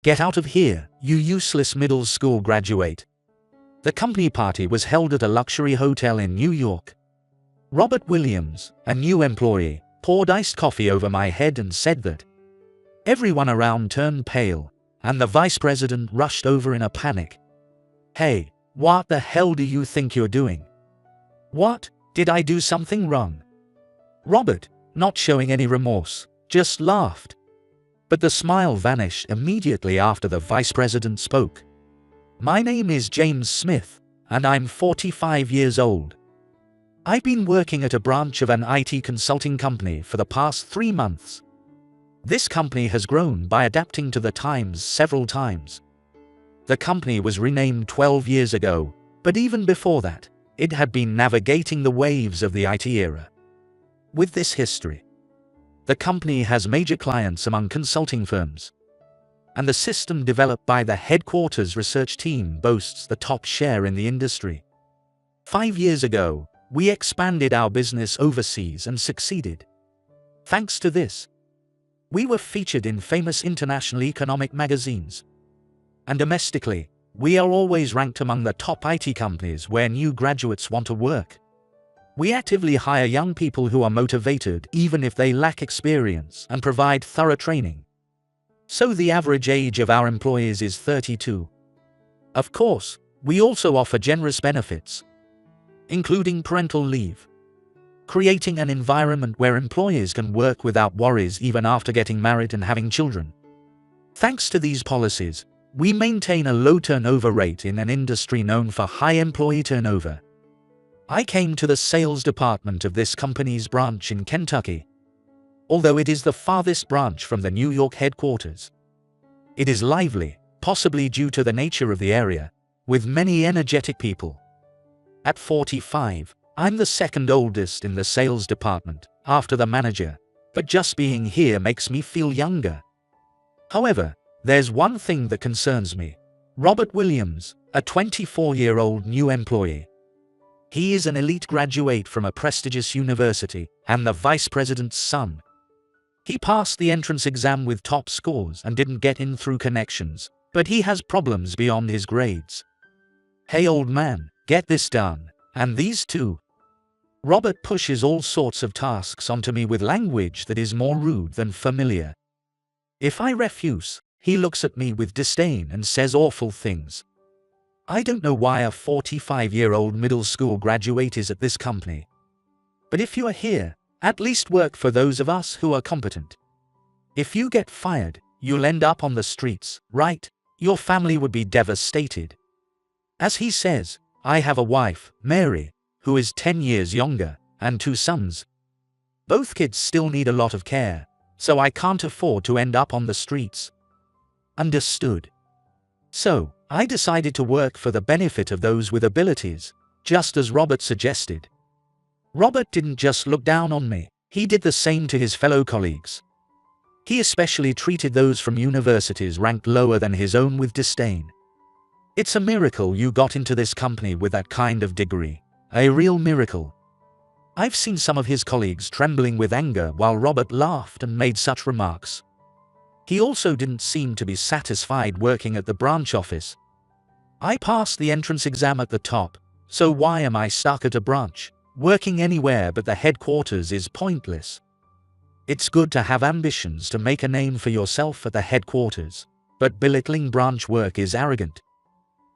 Get out of here, you useless middle school graduate. The company party was held at a luxury hotel in New York. Robert Williams, a new employee, poured iced coffee over my head and said that. Everyone around turned pale, and the vice president rushed over in a panic. Hey, what the hell do you think you're doing? What, did I do something wrong? Robert, not showing any remorse, just laughed. But the smile vanished immediately after the vice president spoke. My name is James Smith, and I'm 45 years old. I've been working at a branch of an IT consulting company for the past 3 months. This company has grown by adapting to the times several times. The company was renamed 12 years ago, but even before that, it had been navigating the waves of the IT era. With this history, the company has major clients among consulting firms, and the system developed by the headquarters research team boasts the top share in the industry. 5 years ago, we expanded our business overseas and succeeded. Thanks to this, we were featured in famous international economic magazines. And domestically, we are always ranked among the top IT companies where new graduates want to work. We actively hire young people who are motivated even if they lack experience and provide thorough training. So the average age of our employees is 32. Of course, we also offer generous benefits, including parental leave, creating an environment where employees can work without worries even after getting married and having children. Thanks to these policies, we maintain a low turnover rate in an industry known for high employee turnover. I came to the sales department of this company's branch in Kentucky, although it is the farthest branch from the New York headquarters. It is lively, possibly due to the nature of the area, with many energetic people. At 45, I'm the second oldest in the sales department, after the manager, but just being here makes me feel younger. However, there's one thing that concerns me. Robert Williams, a 24-year-old new employee. He is an elite graduate from a prestigious university and the vice president's son. He passed the entrance exam with top scores and didn't get in through connections, but he has problems beyond his grades. Hey old man, get this done, and these too. Robert pushes all sorts of tasks onto me with language that is more rude than familiar. If I refuse, he looks at me with disdain and says awful things. I don't know why a 45-year-old middle school graduate is at this company. But if you are here, at least work for those of us who are competent. If you get fired, you'll end up on the streets, right? Your family would be devastated. As he says, I have a wife, Mary, who is 10 years younger, and 2 sons. Both kids still need a lot of care, so I can't afford to end up on the streets. Understood. So, I decided to work for the benefit of those with abilities, just as Robert suggested. Robert didn't just look down on me, he did the same to his fellow colleagues. He especially treated those from universities ranked lower than his own with disdain. It's a miracle you got into this company with that kind of degree. A real miracle. I've seen some of his colleagues trembling with anger while Robert laughed and made such remarks. He also didn't seem to be satisfied working at the branch office. I passed the entrance exam at the top, so why am I stuck at a branch? Working anywhere but the headquarters is pointless. It's good to have ambitions to make a name for yourself at the headquarters, but belittling branch work is arrogant.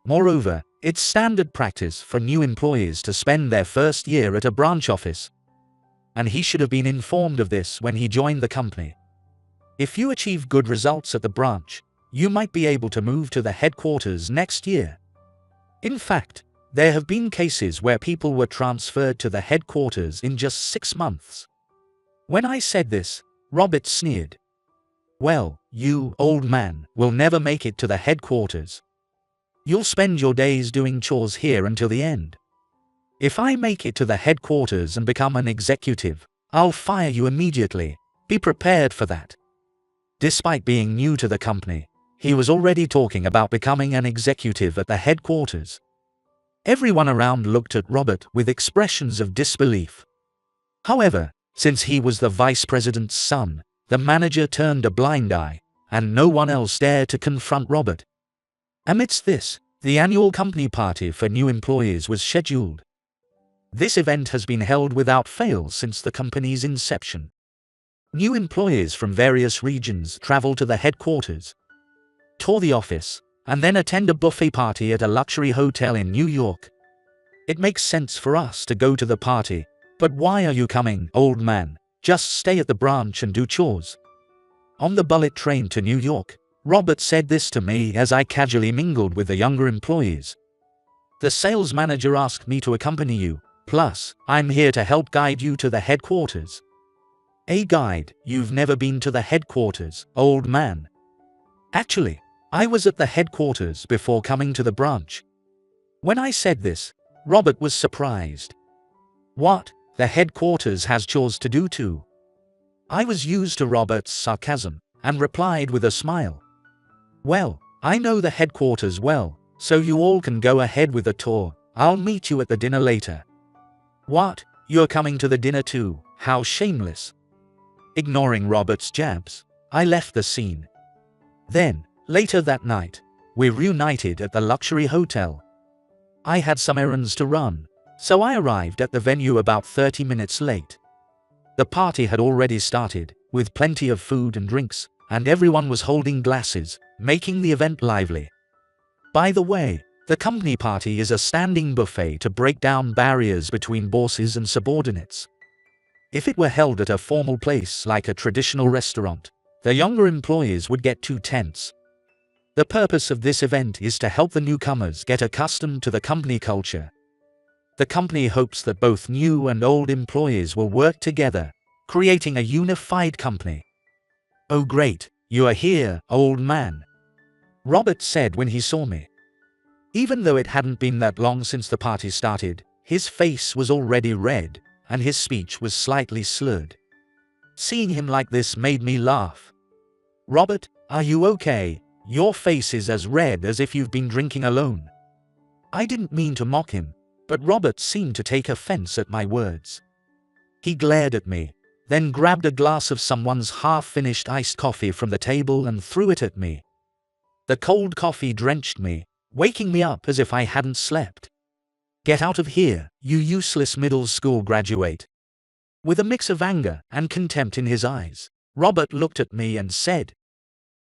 Moreover, it's standard practice for new employees to spend their first year at a branch office. And he should have been informed of this when he joined the company. If you achieve good results at the branch, you might be able to move to the headquarters next year. In fact, there have been cases where people were transferred to the headquarters in just 6 months. When I said this, Robert sneered. Well, you, old man, will never make it to the headquarters. You'll spend your days doing chores here until the end. If I make it to the headquarters and become an executive, I'll fire you immediately. Be prepared for that. Despite being new to the company, he was already talking about becoming an executive at the headquarters. Everyone around looked at Robert with expressions of disbelief. However, since he was the vice president's son, the manager turned a blind eye, and no one else dared to confront Robert. Amidst this, the annual company party for new employees was scheduled. This event has been held without fail since the company's inception. New employees from various regions travel to the headquarters, tour the office, and then attend a buffet party at a luxury hotel in New York. It makes sense for us to go to the party, but why are you coming, old man? Just stay at the branch and do chores. On the bullet train to New York, Robert said this to me as I casually mingled with the younger employees. The sales manager asked me to accompany you, plus, I'm here to help guide you to the headquarters. A guide? You've never been to the headquarters, old man. Actually, I was at the headquarters before coming to the branch. When I said this, Robert was surprised. What? The headquarters has chores to do too? I was used to Robert's sarcasm, and replied with a smile. Well, I know the headquarters well, so you all can go ahead with the tour. I'll meet you at the dinner later. What? You're coming to the dinner too? How shameless. Ignoring Robert's jabs, I left the scene. Then, later that night, we reunited at the luxury hotel. I had some errands to run, so I arrived at the venue about 30 minutes late. The party had already started, with plenty of food and drinks, and everyone was holding glasses, making the event lively. By the way, the company party is a standing buffet to break down barriers between bosses and subordinates. If it were held at a formal place like a traditional restaurant, the younger employees would get too tense. The purpose of this event is to help the newcomers get accustomed to the company culture. The company hopes that both new and old employees will work together, creating a unified company. Oh great, you are here, old man, Robert said when he saw me. Even though it hadn't been that long since the party started, his face was already red, and his speech was slightly slurred. Seeing him like this made me laugh. Robert, are you okay? Your face is as red as if you've been drinking alone. I didn't mean to mock him, but Robert seemed to take offense at my words. He glared at me, then grabbed a glass of someone's half-finished iced coffee from the table and threw it at me. The cold coffee drenched me, waking me up as if I hadn't slept. Get out of here, you useless middle school graduate. With a mix of anger and contempt in his eyes, Robert looked at me and said,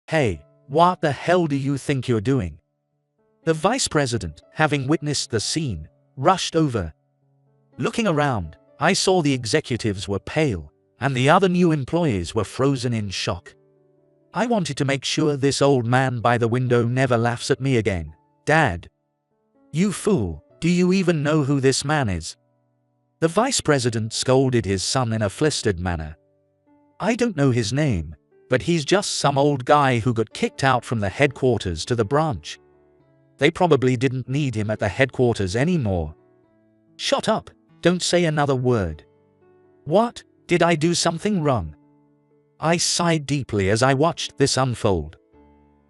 Hey, what the hell do you think you're doing? The vice president, having witnessed the scene, rushed over. Looking around, I saw the executives were pale, and the other new employees were frozen in shock. I wanted to make sure this old man by the window never laughs at me again. Dad. You fool, do you even know who this man is? The vice president scolded his son in a flustered manner. I don't know his name, but he's just some old guy who got kicked out from the headquarters to the branch. They probably didn't need him at the headquarters anymore. Shut up, don't say another word. What, did I do something wrong? I sighed deeply as I watched this unfold.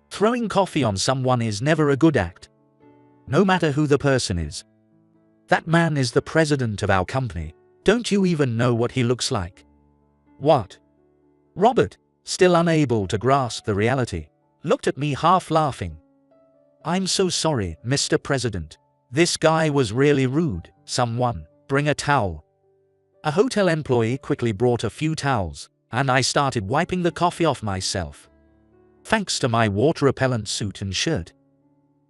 Throwing coffee on someone is never a good act. No matter who the person is. That man is the president of our company. Don't you even know what he looks like? What? Robert, still unable to grasp the reality, looked at me half laughing. I'm so sorry, Mr. President. This guy was really rude. Someone, bring a towel. A hotel employee quickly brought a few towels, and I started wiping the coffee off myself. Thanks to my water-repellent suit and shirt.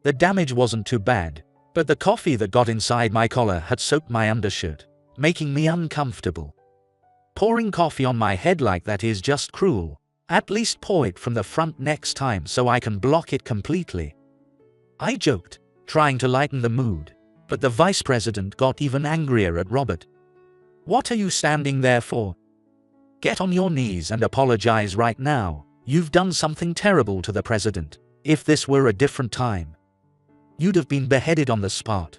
The damage wasn't too bad, but the coffee that got inside my collar had soaked my undershirt, making me uncomfortable. Pouring coffee on my head like that is just cruel. At least pour it from the front next time so I can block it completely. I joked, trying to lighten the mood, but the vice president got even angrier at Robert. What are you standing there for? Get on your knees and apologize right now. You've done something terrible to the president. If this were a different time, you'd have been beheaded on the spot.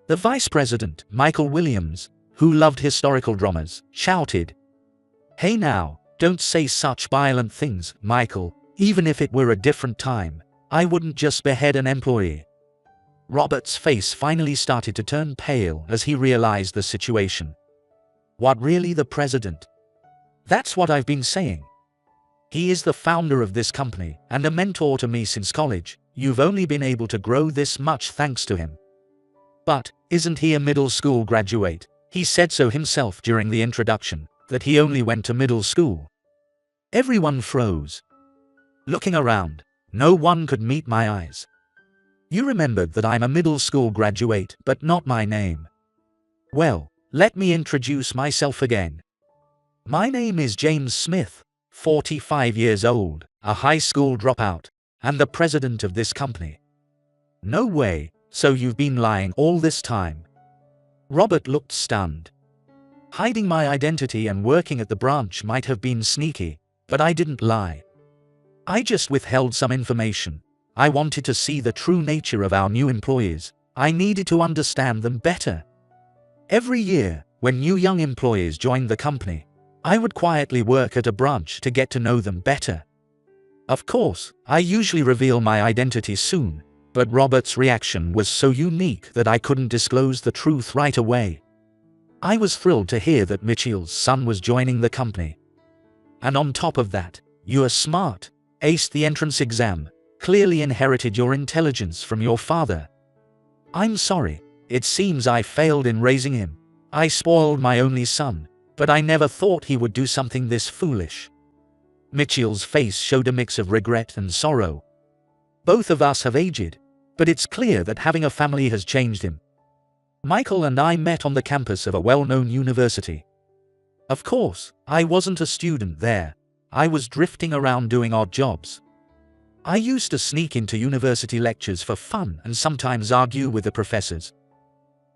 The vice president, Michael Williams, who loved historical dramas, shouted, Hey now, don't say such violent things, Michael. Even if it were a different time, I wouldn't just behead an employee. Robert's face finally started to turn pale as he realized the situation. What, really, the president? That's what I've been saying. He is the founder of this company and a mentor to me since college. You've only been able to grow this much thanks to him. But, isn't he a middle school graduate? He said so himself during the introduction, that he only went to middle school. Everyone froze. Looking around, no one could meet my eyes. You remembered that I'm a middle school graduate, but not my name. Well, let me introduce myself again. My name is James Smith, 45 years old, a high school dropout, and the president of this company. No way, so you've been lying all this time? Robert looked stunned. Hiding my identity and working at the branch might have been sneaky, but I didn't lie. I just withheld some information. I wanted to see the true nature of our new employees. I needed to understand them better. Every year, when new young employees joined the company, I would quietly work at a branch to get to know them better. Of course, I usually reveal my identity soon, but Robert's reaction was so unique that I couldn't disclose the truth right away. I was thrilled to hear that Mitchell's son was joining the company. And on top of that, you are smart, aced the entrance exam, clearly inherited your intelligence from your father. I'm sorry, it seems I failed in raising him. I spoiled my only son, but I never thought he would do something this foolish. Mitchell's face showed a mix of regret and sorrow. Both of us have aged, but it's clear that having a family has changed him. Michael and I met on the campus of a well-known university. Of course, I wasn't a student there. I was drifting around doing odd jobs. I used to sneak into university lectures for fun and sometimes argue with the professors.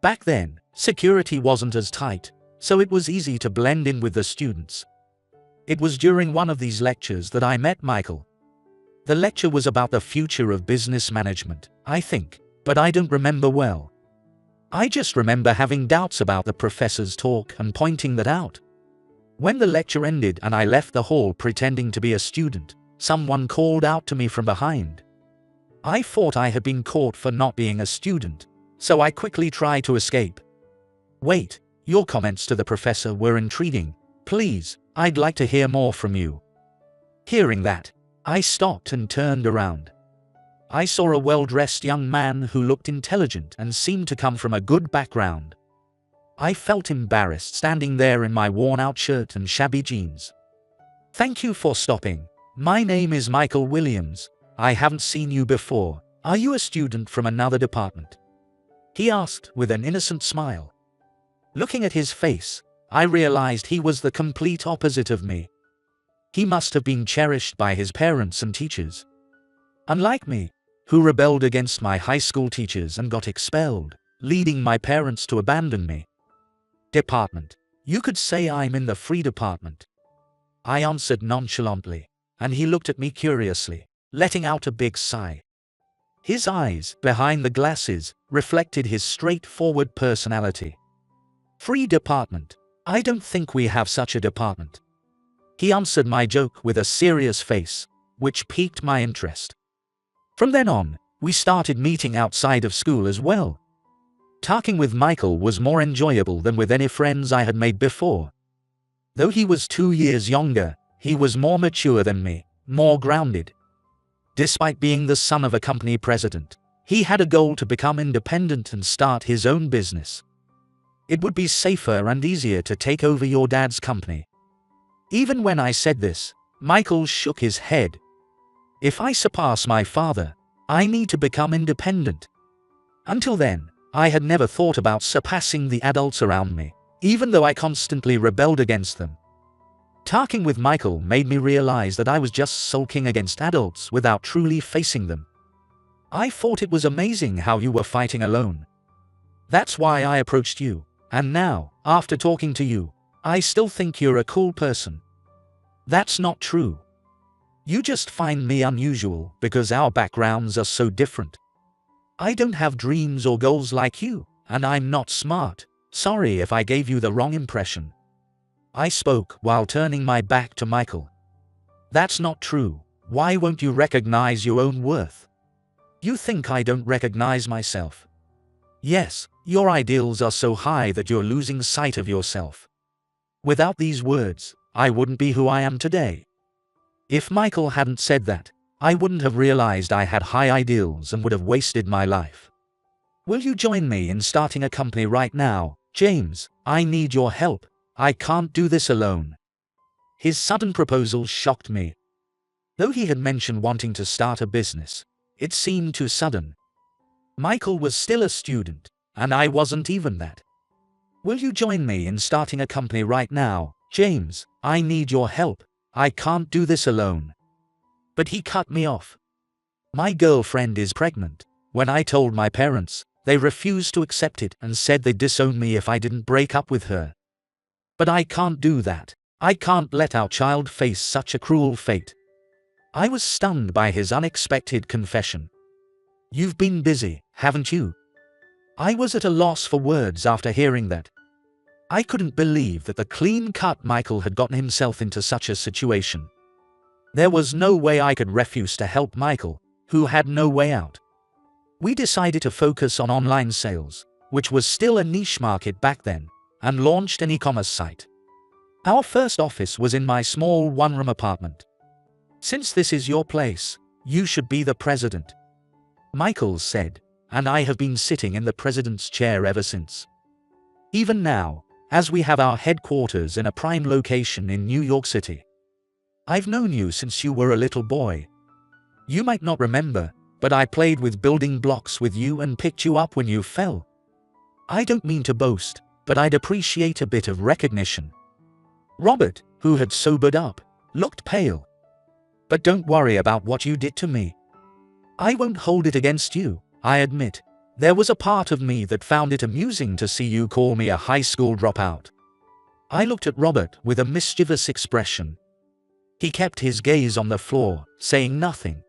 Back then, security wasn't as tight, so it was easy to blend in with the students. It was during one of these lectures that I met Michael. The lecture was about the future of business management, I think, but I don't remember well. I just remember having doubts about the professor's talk and pointing that out. When the lecture ended and I left the hall pretending to be a student, someone called out to me from behind. I thought I had been caught for not being a student, so I quickly tried to escape. Wait, your comments to the professor were intriguing. Please, I'd like to hear more from you. Hearing that, I stopped and turned around. I saw a well-dressed young man who looked intelligent and seemed to come from a good background. I felt embarrassed standing there in my worn-out shirt and shabby jeans. Thank you for stopping. My name is Michael Williams. I haven't seen you before. Are you a student from another department? He asked with an innocent smile. Looking at his face, I realized he was the complete opposite of me. He must have been cherished by his parents and teachers. Unlike me, who rebelled against my high school teachers and got expelled, leading my parents to abandon me. Department. You could say I'm in the free department. I answered nonchalantly, and he looked at me curiously, letting out a big sigh. His eyes, behind the glasses, reflected his straightforward personality. Free department. I don't think we have such a department. He answered my joke with a serious face, which piqued my interest. From then on, we started meeting outside of school as well. Talking with Michael was more enjoyable than with any friends I had made before. Though he was 2 years younger, he was more mature than me, more grounded. Despite being the son of a company president, he had a goal to become independent and start his own business. It would be safer and easier to take over your dad's company. Even when I said this, Michael shook his head. If I surpass my father, I need to become independent. Until then, I had never thought about surpassing the adults around me, even though I constantly rebelled against them. Talking with Michael made me realize that I was just sulking against adults without truly facing them. I thought it was amazing how you were fighting alone. That's why I approached you, and now, after talking to you, I still think you're a cool person. That's not true. You just find me unusual because our backgrounds are so different. I don't have dreams or goals like you, and I'm not smart. Sorry if I gave you the wrong impression. I spoke while turning my back to Michael. That's not true. Why won't you recognize your own worth? You think I don't recognize myself? Yes, your ideals are so high that you're losing sight of yourself. Without these words, I wouldn't be who I am today. If Michael hadn't said that, I wouldn't have realized I had high ideals and would have wasted my life. Will you join me in starting a company right now, James? I need your help. I can't do this alone. His sudden proposal shocked me. Though he had mentioned wanting to start a business, it seemed too sudden. Michael was still a student, and I wasn't even that. Will you join me in starting a company right now, James? I need your help. I can't do this alone. But he cut me off. My girlfriend is pregnant. When I told my parents, they refused to accept it and said they'd disown me if I didn't break up with her. But I can't do that. I can't let our child face such a cruel fate. I was stunned by his unexpected confession. You've been busy, haven't you? I was at a loss for words after hearing that. I couldn't believe that the clean-cut Michael had gotten himself into such a situation. There was no way I could refuse to help Michael, who had no way out. We decided to focus on online sales, which was still a niche market back then, and launched an e-commerce site. Our first office was in my small one-room apartment. Since this is your place, you should be the president, Michael said, and I have been sitting in the president's chair ever since. Even now, as we have our headquarters in a prime location in New York City. I've known you since you were a little boy. You might not remember, but I played with building blocks with you and picked you up when you fell. I don't mean to boast, but I'd appreciate a bit of recognition. Robert, who had sobered up, looked pale. But don't worry about what you did to me. I won't hold it against you, I admit. There was a part of me that found it amusing to see you call me a high school dropout. I looked at Robert with a mischievous expression. He kept his gaze on the floor, saying nothing.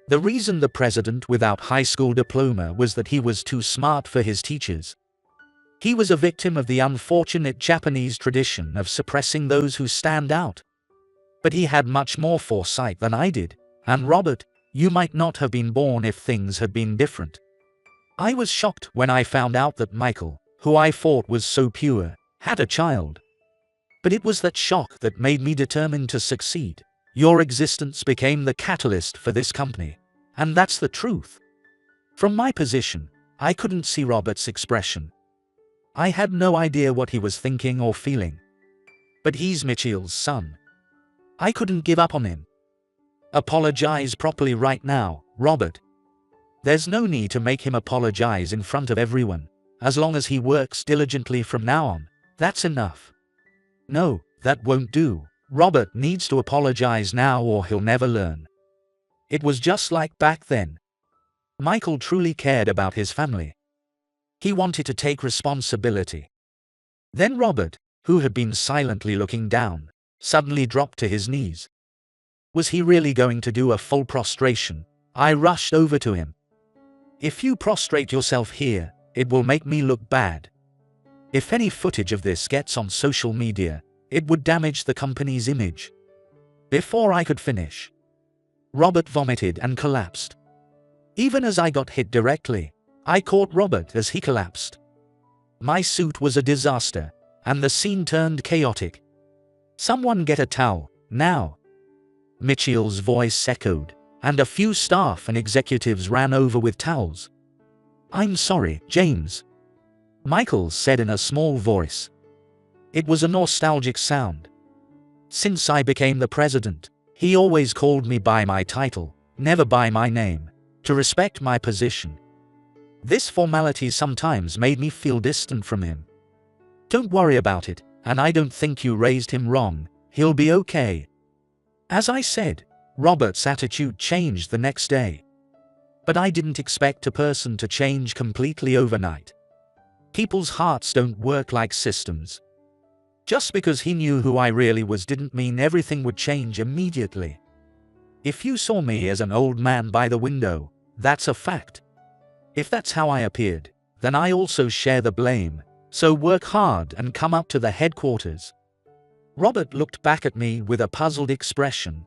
The reason the president without high school diploma was that he was too smart for his teachers. He was a victim of the unfortunate Japanese tradition of suppressing those who stand out. But he had much more foresight than I did, and Robert, you might not have been born if things had been different. I was shocked when I found out that Michael, who I thought was so pure, had a child. But it was that shock that made me determined to succeed. Your existence became the catalyst for this company, and that's the truth. From my position, I couldn't see Robert's expression. I had no idea what he was thinking or feeling. But he's Mitchell's son. I couldn't give up on him. Apologize properly right now, Robert. There's no need to make him apologize in front of everyone. As long as he works diligently from now on, that's enough. No, that won't do. Robert needs to apologize now or he'll never learn. It was just like back then. Michael truly cared about his family. He wanted to take responsibility. Then Robert, who had been silently looking down, suddenly dropped to his knees. Was he really going to do a full prostration? I rushed over to him. If you prostrate yourself here, it will make me look bad. If any footage of this gets on social media, it would damage the company's image. Before I could finish, Robert vomited and collapsed. Even as I got hit directly, I caught Robert as he collapsed. My suit was a disaster, and the scene turned chaotic. Someone get a towel, now. Mitchell's voice echoed, and a few staff and executives ran over with towels. I'm sorry, James, Michael said in a small voice. It was a nostalgic sound. Since I became the president, he always called me by my title, never by my name, to respect my position. This formality sometimes made me feel distant from him. Don't worry about it, and I don't think you raised him wrong, he'll be okay. As I said, Robert's attitude changed the next day. But I didn't expect a person to change completely overnight. People's hearts don't work like systems. Just because he knew who I really was didn't mean everything would change immediately. If you saw me as an old man by the window, that's a fact. If that's how I appeared, then I also share the blame, so work hard and come up to the headquarters. Robert looked back at me with a puzzled expression.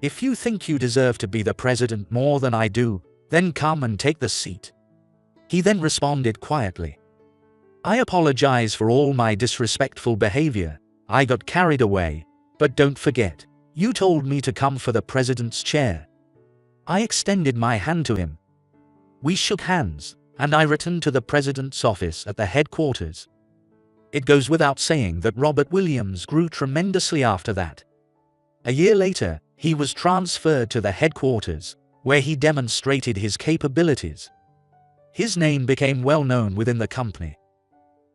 If you think you deserve to be the president more than I do, then come and take the seat. He then responded quietly. I apologize for all my disrespectful behavior. I got carried away, but don't forget, You told me to come for the president's chair. I extended my hand to him. We shook hands, and I returned to the president's office at the headquarters. It goes without saying that Robert Williams grew tremendously after that. A year later, he was transferred to the headquarters, where he demonstrated his capabilities. His name became well known within the company.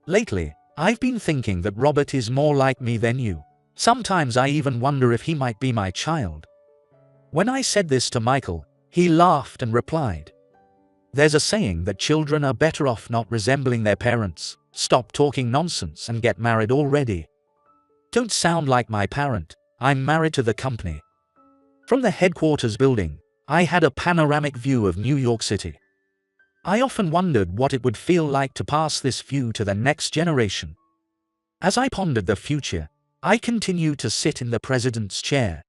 Lately, I've been thinking that Robert is more like me than you. Sometimes I even wonder if he might be my child. When I said this to Michael, he laughed and replied, "There's a saying that children are better off not resembling their parents. Stop talking nonsense and get married already." Don't sound like my parent. I'm married to the company. From the headquarters building, I had a panoramic view of New York City. I often wondered what it would feel like to pass this view to the next generation. As I pondered the future, I continued to sit in the president's chair,